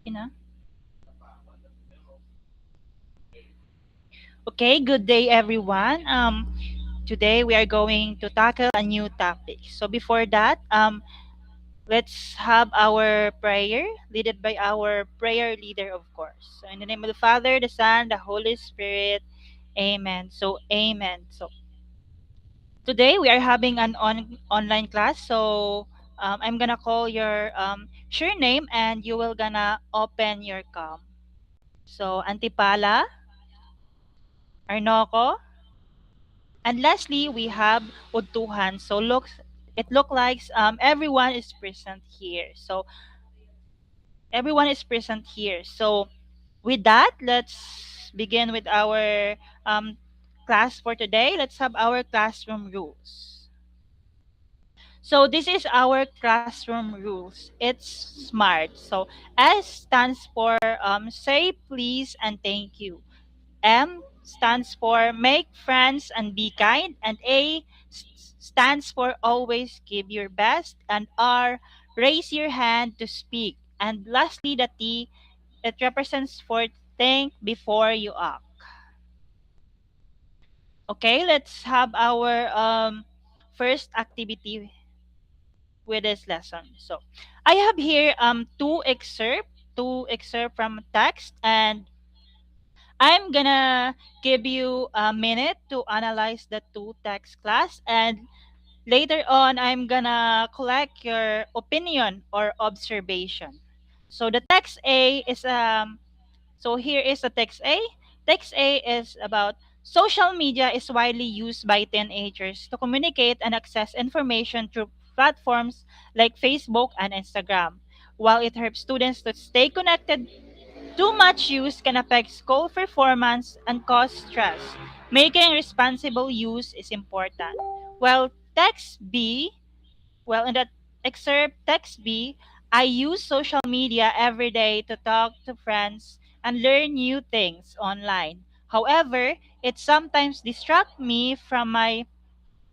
Ina? Okay, good day everyone. Today we are going to tackle a new topic. So before that, let's have our prayer, led by our prayer leader, of course. So in the name of the Father, the Son, the Holy Spirit, Amen. So Amen. So today we are having an online class. So I'm gonna call your sure name, and you will gonna open your cam. So Antipala, Arnoco, and lastly, we have Utuhan. So look like everyone is present here. So everyone is present here. So with that, let's begin with our um, class for today. Let's have our classroom rules. So this is our classroom rules. It's SMART. So S stands for say please and thank you. M stands for make friends and be kind, and A stands for always give your best, and R raise your hand to speak, and lastly the T, it represents for think before you act. Okay, let's have our first activity with this lesson. So I have here two excerpt from text, and I'm gonna give you a minute to analyze the two text class, and later on I'm gonna collect your opinion or observation. So the text A is so here is the text A. Text A is about social media is widely used by teenagers to communicate and access information through platforms like Facebook and Instagram. While it helps students to stay connected, too much use can affect school performance and cause stress. Making responsible use is important. Well, text B, in that excerpt, text B, I use social media every day to talk to friends and learn new things online. However, it sometimes distracts me from my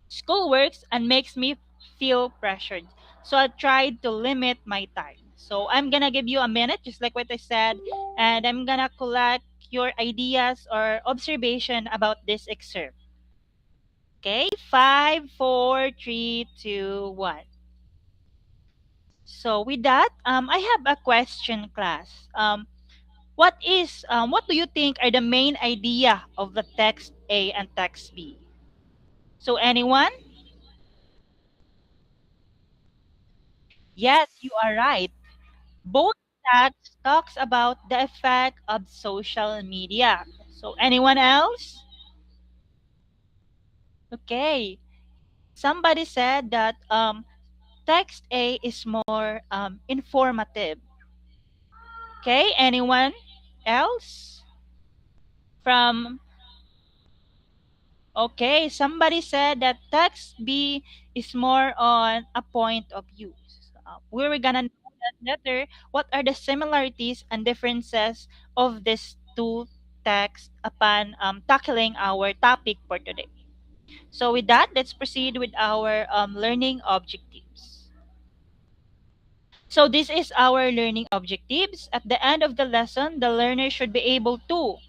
school works and makes me feel pressured. So I tried to limit my time. So I'm gonna give you a minute, just like what I said, and I'm gonna collect your ideas or observation about this excerpt. Okay, five, four, three, two, one. So with that, I have a question, class. What do you think are the main idea of the text A and text B? So anyone? Yes, you are right. Both texts talks about the effect of social media. So anyone else? Okay. Somebody said that text A is more informative. Okay. Anyone else? From Okay. Somebody said that text B is more on a point of view. We're gonna know that later. What are the similarities and differences of these two texts upon tackling our topic for today? So with that, let's proceed with our learning objectives. So this is our learning objectives. At the end of the lesson, the learner should be able to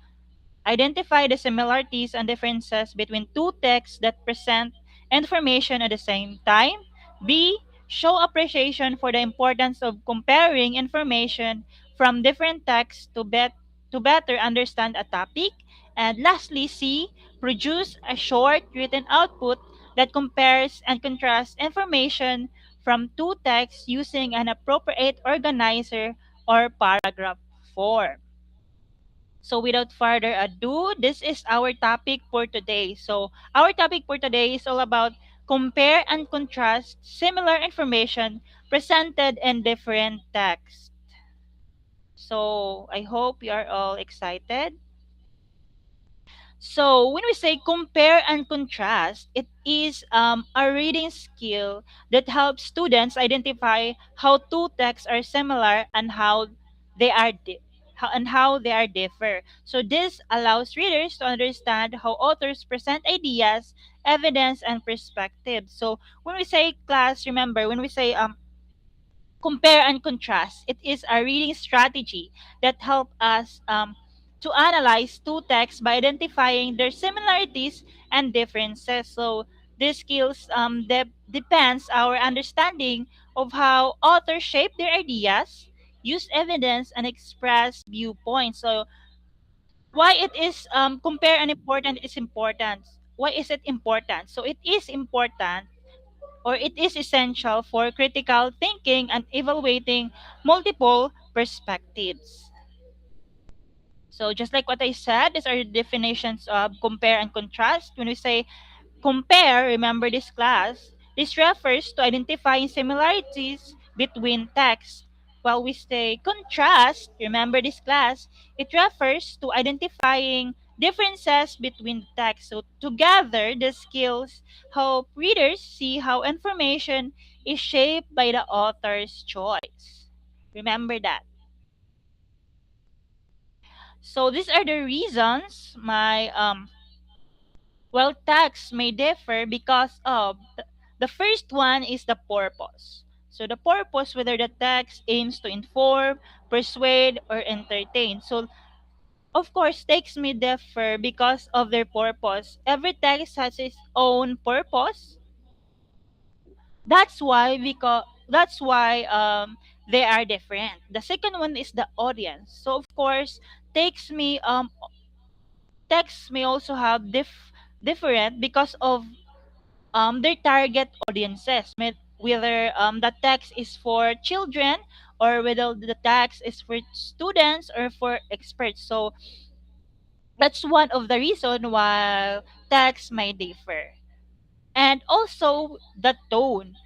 identify the similarities and differences between two texts that present information at the same time. B. Show appreciation for the importance of comparing information from different texts to better understand a topic. And lastly, C. Produce a short written output that compares and contrasts information from two texts using an appropriate organizer or paragraph form. So without further ado, this is our topic for today. So our topic for today is all about compare and contrast similar information presented in different texts. So I hope you are all excited. So when we say compare and contrast, it is a reading skill that helps students identify how two texts are similar and how they are differ. So this allows readers to understand how authors present ideas, evidence, and perspective. So when we say class, remember when we say compare and contrast. It is a reading strategy that help us to analyze two texts by identifying their similarities and differences. So these skills depends our understanding of how authors shape their ideas, use evidence, and express viewpoints. So why it is compare and important is important. Why is it important? So it is important, or it is essential for critical thinking and evaluating multiple perspectives. So just like what I said, these are the definitions of compare and contrast. When we say compare, remember this class, this refers to identifying similarities between texts. While we say contrast, remember this class, it refers to identifying differences between texts. So together, the skills help readers see how information is shaped by the author's choice. Remember that. So these are the reasons my well, texts may differ because of the first one is the purpose. So the purpose, whether the text aims to inform, persuade, or entertain. So of course, texts may differ because of their purpose. Every text has its own purpose. That's why they are different. The second one is the audience. So of course, texts may texts may also have different because of their target audiences, whether the text is for children or whether the text is for students or for experts. So that's one of the reason why text may differ. And also the tone.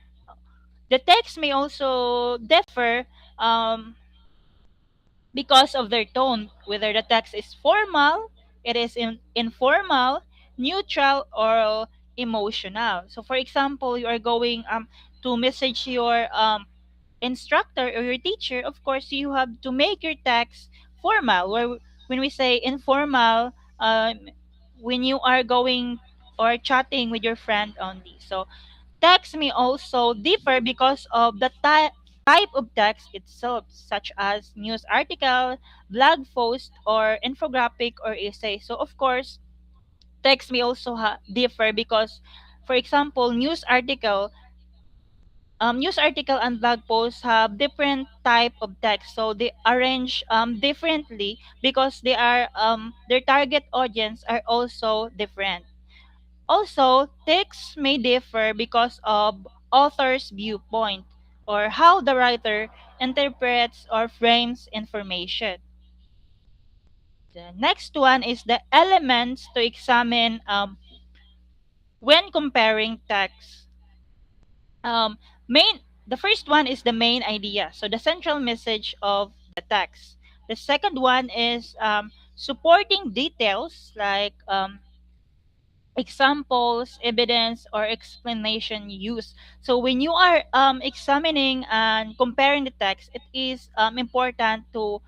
The text may also differ um, because of their tone, whether the text is formal, it is informal, neutral, or emotional. So, for example, you are going to message your instructor or your teacher. Of course, you have to make your text formal. Where when we say informal, when you are going or chatting with your friend only. So, text may also differ because of the type of text itself, such as news article, blog post, or infographic or essay. So, of course, text may also differ because, for example, news article and blog posts have different type of text. So they arrange differently because they are their target audience are also different. Also, texts may differ because of author's viewpoint or how the writer interprets or frames information. The next one is the elements to examine when comparing texts. Um, the first one is the main idea, so the central message of the text. The second one is supporting details like examples, evidence, or explanation used. So when you are examining and comparing the text, it is important to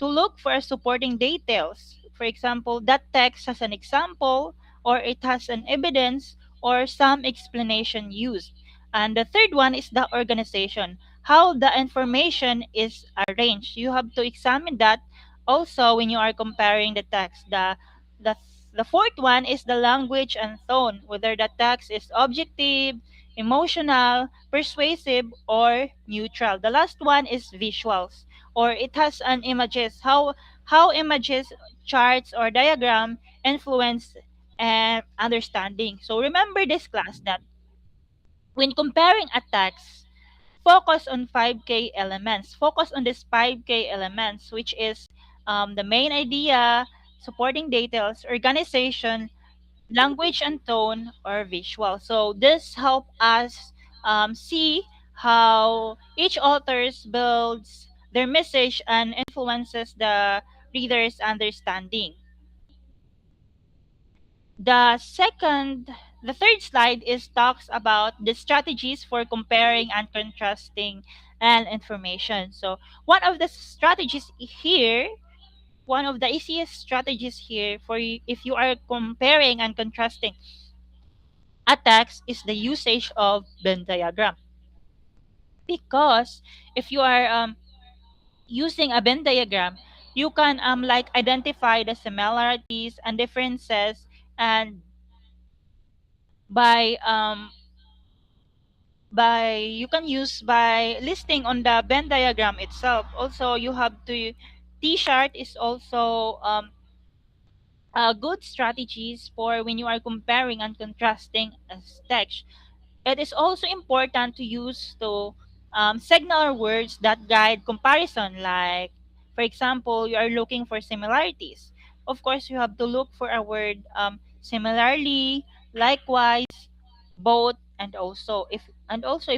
look for supporting details. For example, that text has an example, or it has an evidence, or some explanation used. And the third one is the organization, how the information is arranged. You have to examine that also when you are comparing the text. The the fourth one is the language and tone, whether the text is objective, emotional, persuasive, or neutral. The last one is visuals, or it has an images, how images, charts, or diagram influence and understanding. So remember this class that when comparing a text, focus on 5K elements. Focus on these 5K elements, which is the main idea, supporting details, organization, language and tone, or visual. So this help us see how each authors builds their message and influences the reader's understanding. The second, the third slide is talks about the strategies for comparing and contrasting and information. So one of the strategies here, one of the easiest strategies here for you, if you are comparing and contrasting a text, is the usage of Venn diagram. because if you are using a Venn diagram, you can like identify the similarities and differences, and by you can use by listing on the Venn diagram itself. Also, you have to T-chart is also good strategies for when you are comparing and contrasting as text. It is also important to use to signal words that guide comparison. Like, for example, you are looking for similarities. Of course, you have to look for a word similarly, likewise, both, and also. If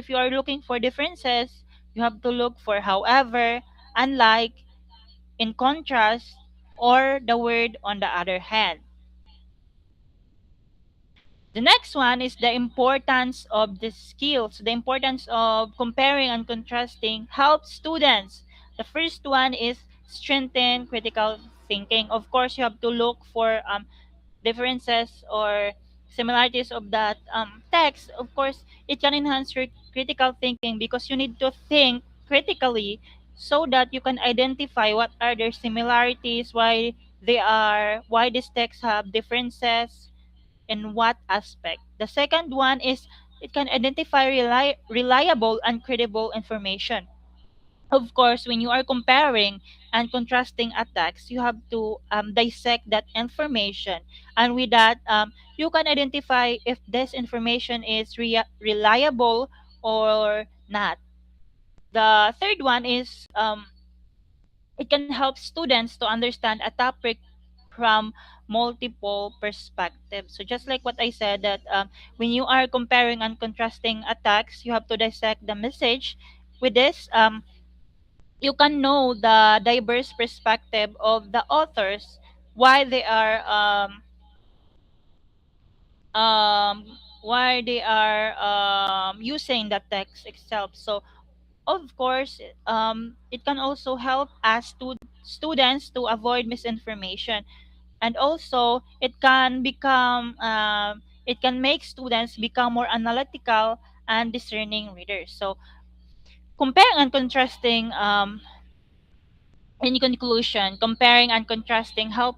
you are looking for differences, you have to look for however, unlike, in contrast, or the word on the other hand. The next one is the importance of the skills. The importance of comparing and contrasting helps students. The first one is strengthen critical thinking. Of course, you have to look for differences or similarities of that text. Of course, it can enhance your critical thinking because you need to think critically so that you can identify what are their similarities, why these texts have differences, in what aspect. The second one is it can identify reliable and credible information. Of course, when you are comparing and contrasting attacks, you have to dissect that information. And with that, you can identify if this information is reliable or not. The third one is it can help students to understand a topic from multiple perspectives. So just like what I said, that when you are comparing and contrasting attacks, you have to dissect the message. With this, you can know the diverse perspective of the authors, why they are using the text itself. So of course, it can also help us to students to avoid misinformation, and also it can make students become more analytical and discerning readers. So comparing and contrasting in conclusion, comparing and contrasting help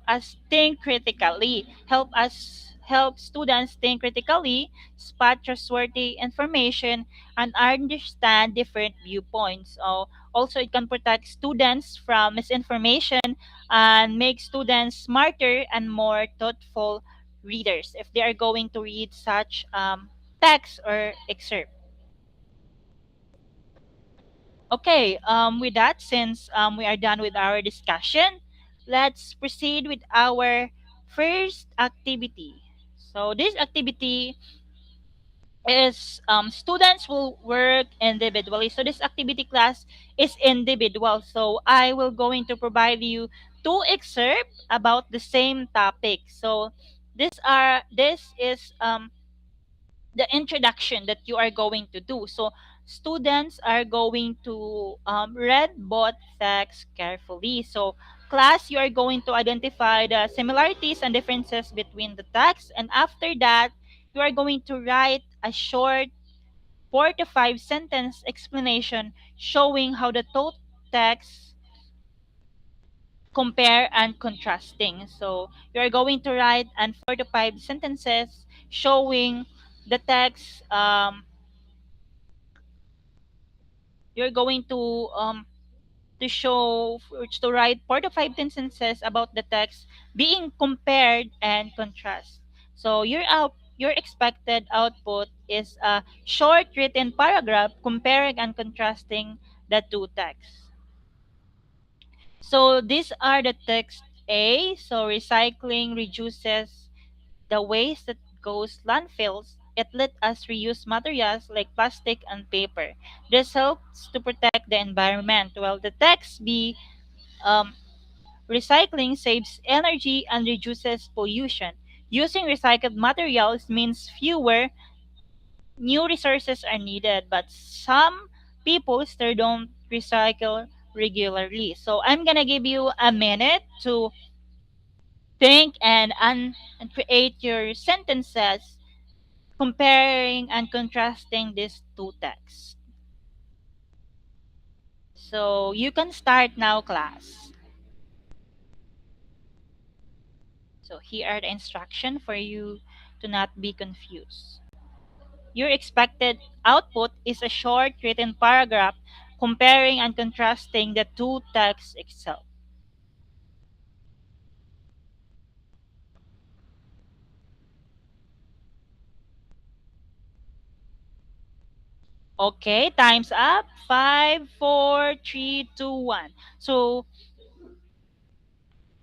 students think critically, spot trustworthy information, and understand different viewpoints. So also, it can protect students from misinformation and make students smarter and more thoughtful readers if they are going to read such text or excerpt. Okay, with that, since we are done with our discussion, let's proceed with our first activity. So, this activity is students will work individually. So, this activity class is individual. So, I will going to provide you two excerpts about the same topic. So, this is the introduction that you are going to do. So students are going to read both texts carefully. So class, you are going to identify the similarities and differences between the texts, and after that, you are going to write a short 4 to 5 sentence explanation showing how the two texts compare and contrasting. So you're going to write and 4 to 5 sentences showing the text. You're going to write 4 to 5 sentences about the text being compared and contrast. So your expected output is a short written paragraph comparing and contrasting the two texts. So these are the text A. So recycling reduces the waste that goes landfills. It let us reuse materials like plastic and paper. This helps to protect the environment. While the text B, um, recycling saves energy and reduces pollution. Using recycled materials means fewer new resources are needed, but some people still don't recycle regularly. So I'm gonna give you a minute to think and create your sentences comparing and contrasting these two texts. So you can start now, class. So here are the instruction for you to not be confused. Your expected output is a short written paragraph comparing and contrasting the two texts itself. Okay, time's up. Five, four, three, two, one. So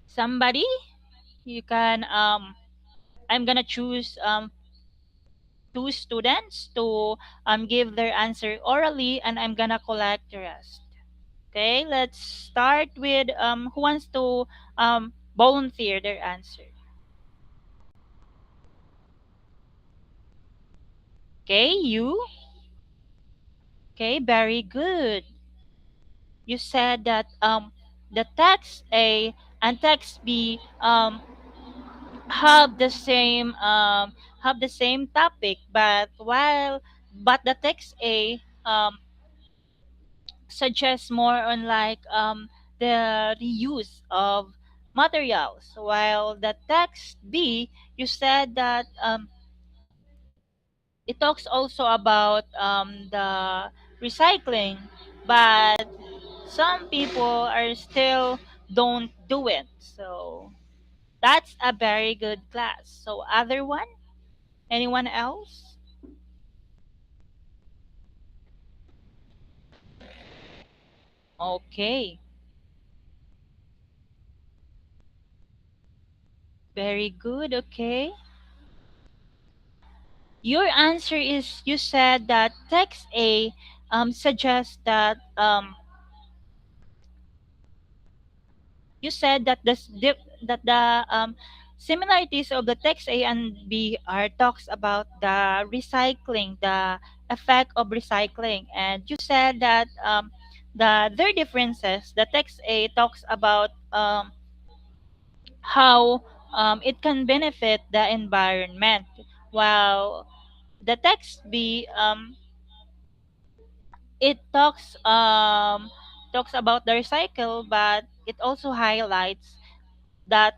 somebody, you can I'm gonna choose two students to give their answer orally, and I'm gonna collect the rest. Okay, let's start with who wants to volunteer their answer. Okay, you. Okay, very good. You said that the text A and text B have the same topic, but the text A suggests more on like the reuse of materials, while the text B, you said that it talks also about the recycling, but some people are still don't do it. So that's a very good class. So other one, anyone else? Okay, very good. Okay, your answer is, you said that text A suggests that you said that that the similarities of the text A and B are talks about the recycling, the effect of recycling, and you said that their differences. The text A talks about how it can benefit the environment, while the text B it talks about the recycle, but it also highlights that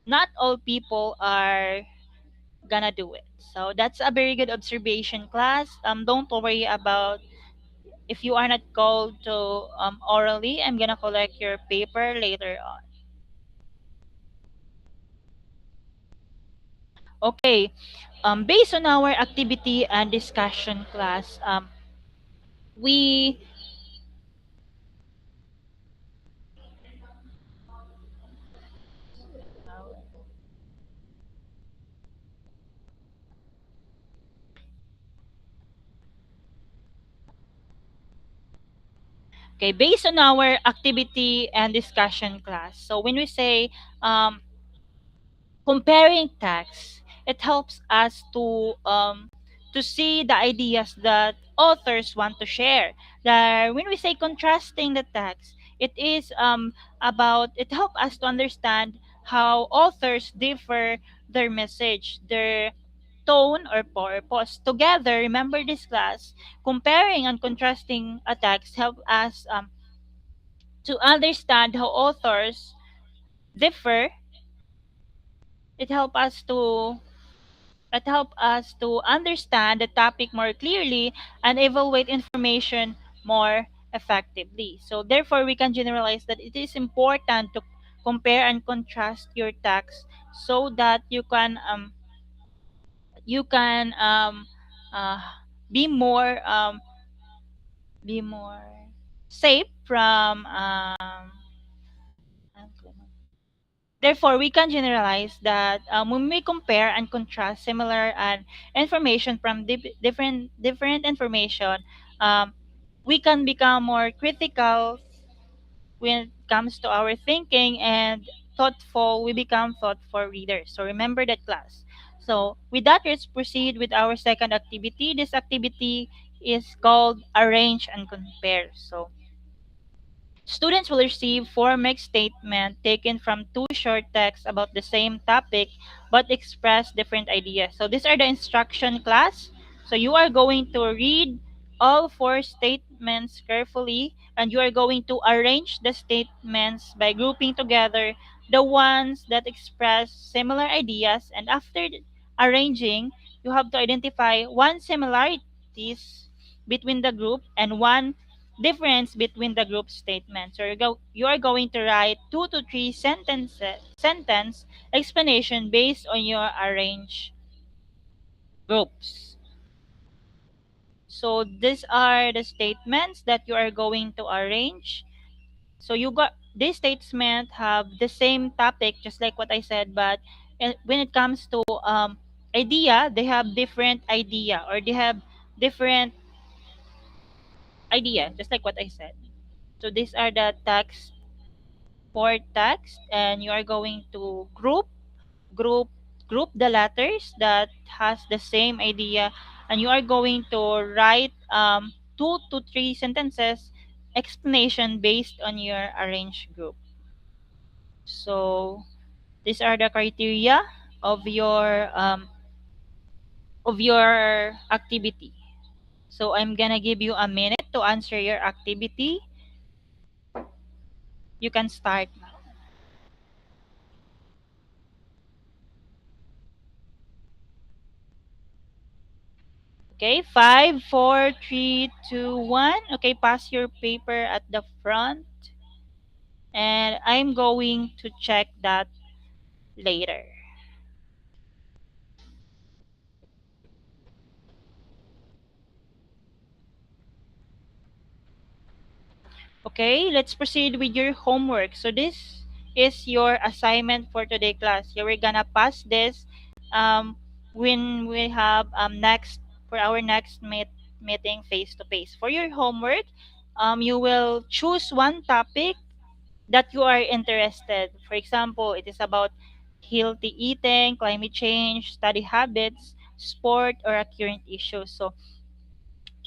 not all people are gonna do it. So that's a very good observation, class. Don't worry about if you are not called to orally. I'm gonna collect your paper later on. Okay. Based on our activity and discussion, class, we okay. Based on our activity and discussion, class. So when we say um, comparing texts, it helps us to see the ideas that authors want to share. When we say contrasting the text, it is about it helps us to understand how authors differ their message, their tone or purpose. Together, remember this, class, comparing and contrasting a text help us to understand how authors differ. It helps us to understand the topic more clearly and evaluate information more effectively. So therefore, we can generalize that it is important to compare and contrast your text so that you can uh, be more be more safe from therefore, we can generalize that when we compare and contrast similar information from different information, um, we can become more critical when it comes to our thinking, and thoughtful. We become thoughtful readers. So remember that, class. So with that, let's proceed with our second activity. This activity is called arrange and compare. So students will receive four mixed statements taken from two short texts about the same topic but express different ideas. So these are the instruction, class. So you are going to read all four statements carefully, and you are going to arrange the statements by grouping together the ones that express similar ideas. And after arranging, you have to identify one similarities between the group and one difference between the group statements. So you are going to write 2 to 3 sentence explanation based on your arranged groups. So these are the statements that you are going to arrange. So you got these statements have the same topic, just like what I said, but when it comes to idea, they have different idea, or they have different idea, just like what I said. So these are the text for text, and you are going to group group the letters that has the same idea, and you are going to write 2 to 3 sentences explanation based on your arranged group. So these are the criteria of your activity. So I'm gonna give you a minute to answer your activity. You can start now. Okay, 5, 4, 3, 2, 1. Okay, pass your paper at the front, and I'm going to check that later. Okay, let's proceed with your homework. So this is your assignment for today class. You are gonna pass this um, when we have next for our next meeting face to face. For your homework, you will choose one topic that you are interested. For example, it is about healthy eating, climate change, study habits, sport, or a current issue. So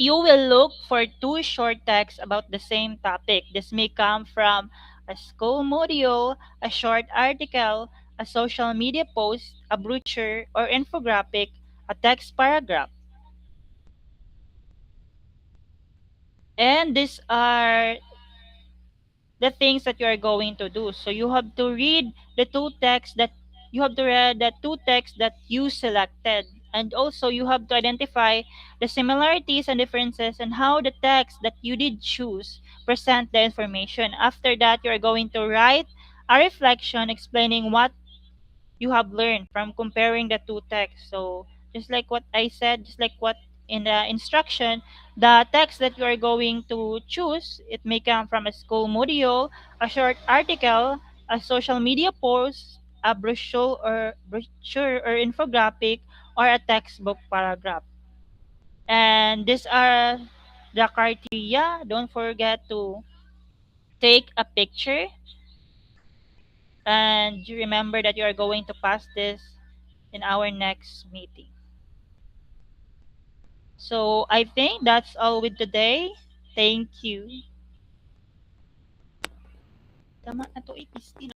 you will look for 2 short texts about the same topic. This may come from a school module, a short article, a social media post, a brochure or infographic, a text paragraph. And these are the things that you are going to do. So you have to read the two texts that you have to read the two texts that you selected. And also you have to identify the similarities and differences and how the text that you did choose present the information. After that, you are going to write a reflection explaining what you have learned from comparing the two texts. So just like what I said, just like what in the instruction, the text that you are going to choose, it may come from a school module, a short article, a social media post, a brochure or infographic, or a textbook paragraph. And these are the criteria. Don't forget to take a picture, and you remember that you are going to pass this in our next meeting. So I think that's all with today. Thank you. Tama na to, 8:15.